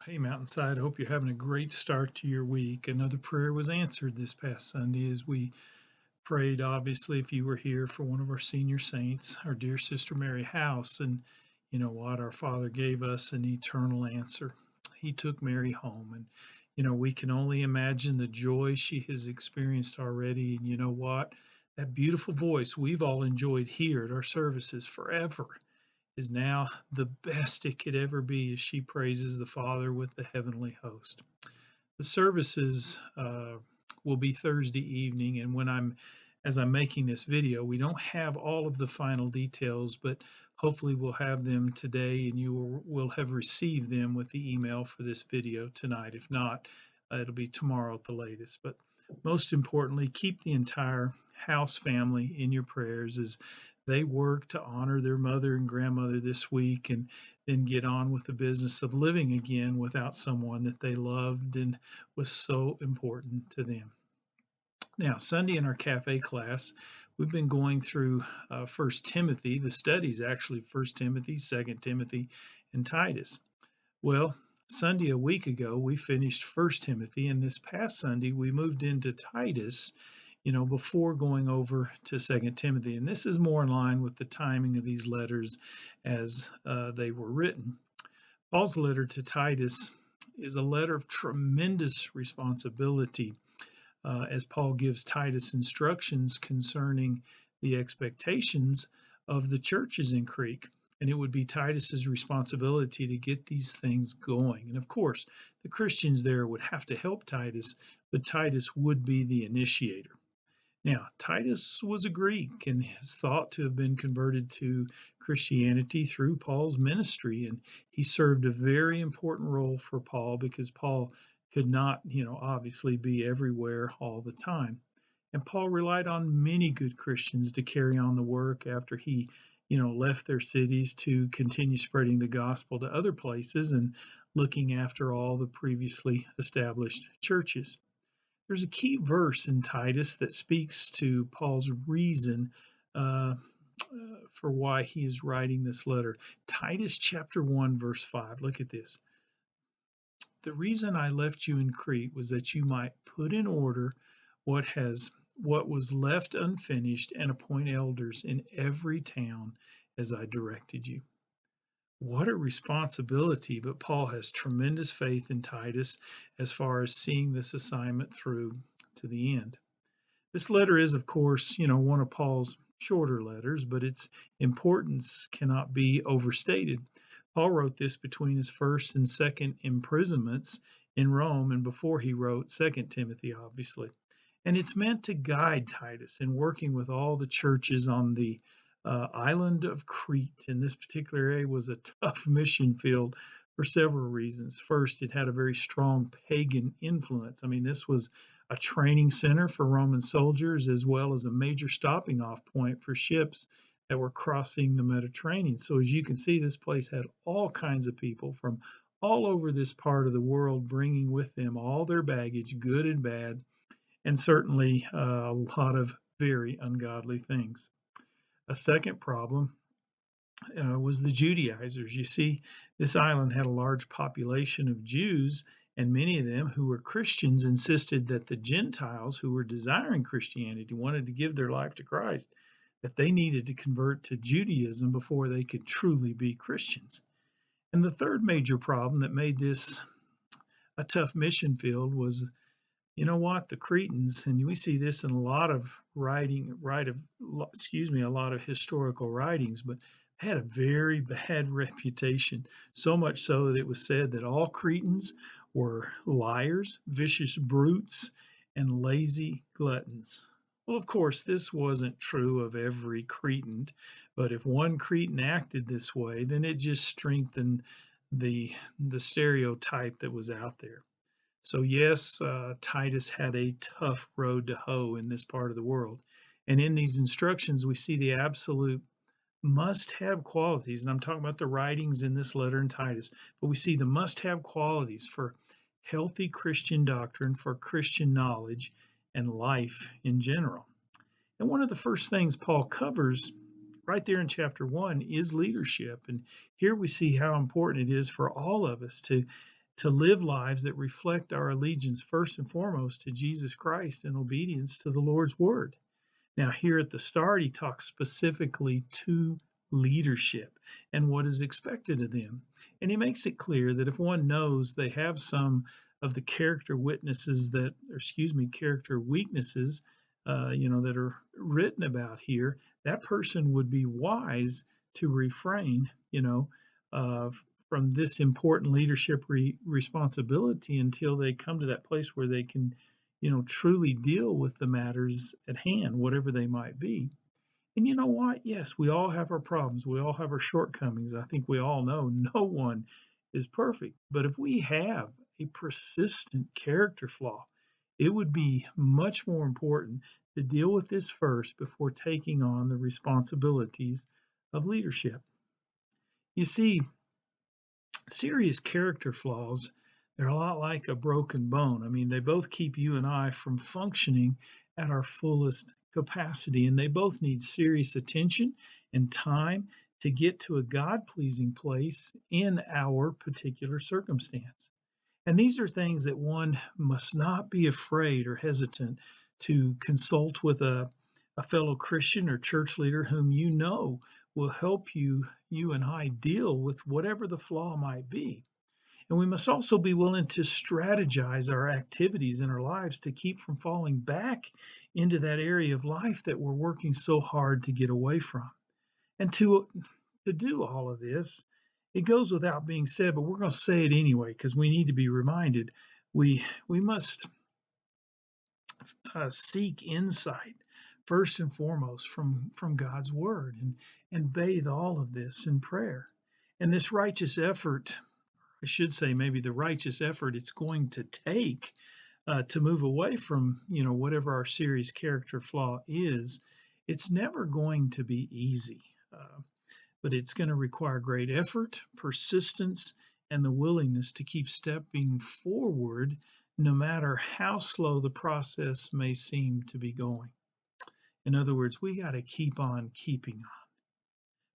Hey, Mountainside. Hope you're having a great start to your week. Another prayer was answered this past Sunday as we prayed, obviously, if you were here for one of our senior saints, our dear sister Mary House. And you know what? Our Father gave us an eternal answer. He took Mary home. And, we can only imagine the joy she has experienced already. And you know what? That beautiful voice we've all enjoyed here at our services forever is now the best it could ever be as she praises the Father with the heavenly host. The services will be Thursday evening, and as I'm making this video, we don't have all of the final details, but hopefully we'll have them today, and will have received them with the email for this video tonight. If not, it'll be tomorrow at the latest. But most importantly, keep the entire house family in your prayers as they work to honor their mother and grandmother this week and then get on with the business of living again without someone that they loved and was so important to them. Now, Sunday in our cafe class, we've been going through First Timothy. The studies actually First Timothy, Second Timothy, and Titus. Well, Sunday a week ago, we finished First Timothy, and this past Sunday we moved into Titus, before going over to Second Timothy. And this is more in line with the timing of these letters as they were written. Paul's letter to Titus is a letter of tremendous responsibility as Paul gives Titus instructions concerning the expectations of the churches in Crete. And it would be Titus's responsibility to get these things going. And of course, the Christians there would have to help Titus, but Titus would be the initiator. Now, Titus was a Greek and is thought to have been converted to Christianity through Paul's ministry. And he served a very important role for Paul because Paul could not, obviously be everywhere all the time. And Paul relied on many good Christians to carry on the work after he, left their cities to continue spreading the gospel to other places and looking after all the previously established churches. There's a key verse in Titus that speaks to Paul's reason for why he is writing this letter. Titus chapter 1, verse 5. Look at this. The reason I left you in Crete was that you might put in order what was left unfinished and appoint elders in every town as I directed you. What a responsibility, but Paul has tremendous faith in Titus as far as seeing this assignment through to the end. This letter is, of course, one of Paul's shorter letters, but its importance cannot be overstated. Paul wrote this between his first and second imprisonments in Rome and before he wrote Second Timothy, obviously. And it's meant to guide Titus in working with all the churches on the island of Crete. And this particular area was a tough mission field for several reasons. First, it had a very strong pagan influence. I mean, this was a training center for Roman soldiers as well as a major stopping off point for ships that were crossing the Mediterranean. So, as you can see, this place had all kinds of people from all over this part of the world bringing with them all their baggage, good and bad, and certainly a lot of very ungodly things. A second problem was the Judaizers. You see, this island had a large population of Jews, and many of them who were Christians insisted that the Gentiles who were desiring Christianity, wanted to give their life to Christ, that they needed to convert to Judaism before they could truly be Christians. And the third major problem that made this a tough mission field was, the Cretans, and we see this in a lot of a lot of historical writings, but they had a very bad reputation, so much so that it was said that all Cretans were liars, vicious brutes, and lazy gluttons. Well, of course, this wasn't true of every Cretan, but if one Cretan acted this way, then it just strengthened the stereotype that was out there. So, yes, Titus had a tough road to hoe in this part of the world. And in these instructions, we see the absolute must have qualities. And I'm talking about the writings in this letter in Titus, but we see the must have qualities for healthy Christian doctrine, for Christian knowledge, and life in general. And one of the first things Paul covers right there in chapter 1 is leadership. And here we see how important it is for all of us to to live lives that reflect our allegiance first and foremost to Jesus Christ and obedience to the Lord's word. Now, here at the start, he talks specifically to leadership and what is expected of them. And he makes it clear that if one knows they have some of the character witnesses that, or excuse me, character weaknesses, that are written about here, that person would be wise to refrain, uh, from this important leadership responsibility until they come to that place where they can truly deal with the matters at hand, whatever they might be. And you know what? Yes, we all have our problems. We all have our shortcomings. I think we all know no one is perfect. But if we have a persistent character flaw, it would be much more important to deal with this first before taking on the responsibilities of leadership. You see, serious character flaws, they're a lot like a broken bone. I mean, they both keep you and I from functioning at our fullest capacity, and they both need serious attention and time to get to a God pleasing place in our particular circumstance. And these are things that one must not be afraid or hesitant to consult with a fellow Christian or church leader whom you know will help you and I deal with whatever the flaw might be. And we must also be willing to strategize our activities in our lives to keep from falling back into that area of life that we're working so hard to get away from. And to do all of this, it goes without being said, but we're going to say it anyway because we need to be reminded. We must seek insight first and foremost from God's word and bathe all of this in prayer. And this righteous effort, I should say, maybe the righteous effort it's going to take to move away from whatever our serious character flaw is, it's never going to be easy. But it's going to require great effort, persistence, and the willingness to keep stepping forward no matter how slow the process may seem to be going. In other words, we got to keep on keeping on.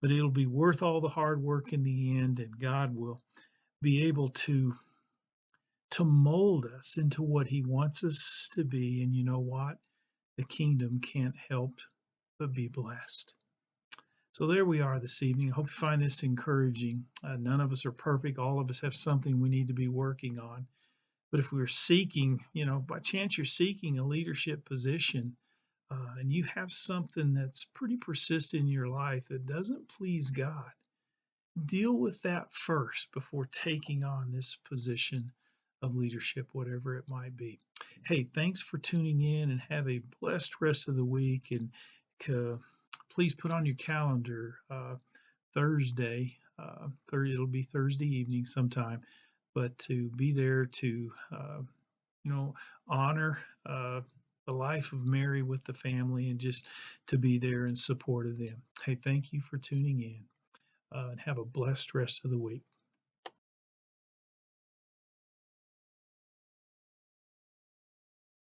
But it'll be worth all the hard work in the end, and God will be able to mold us into what He wants us to be. And you know what? The kingdom can't help but be blessed. So there we are this evening. I hope you find this encouraging. None of us are perfect. All of us have something we need to be working on. But if we're seeking, by chance you're seeking a leadership position and you have something that's pretty persistent in your life that doesn't please God, deal with that first before taking on this position of leadership, whatever it might be. Hey, thanks for tuning in and have a blessed rest of the week. And uh, please put on your calendar Thursday. It'll be Thursday evening sometime, but to be there to you know honor the life of Mary with the family and just to be there in support of them. Hey, thank you for tuning in and have a blessed rest of the week.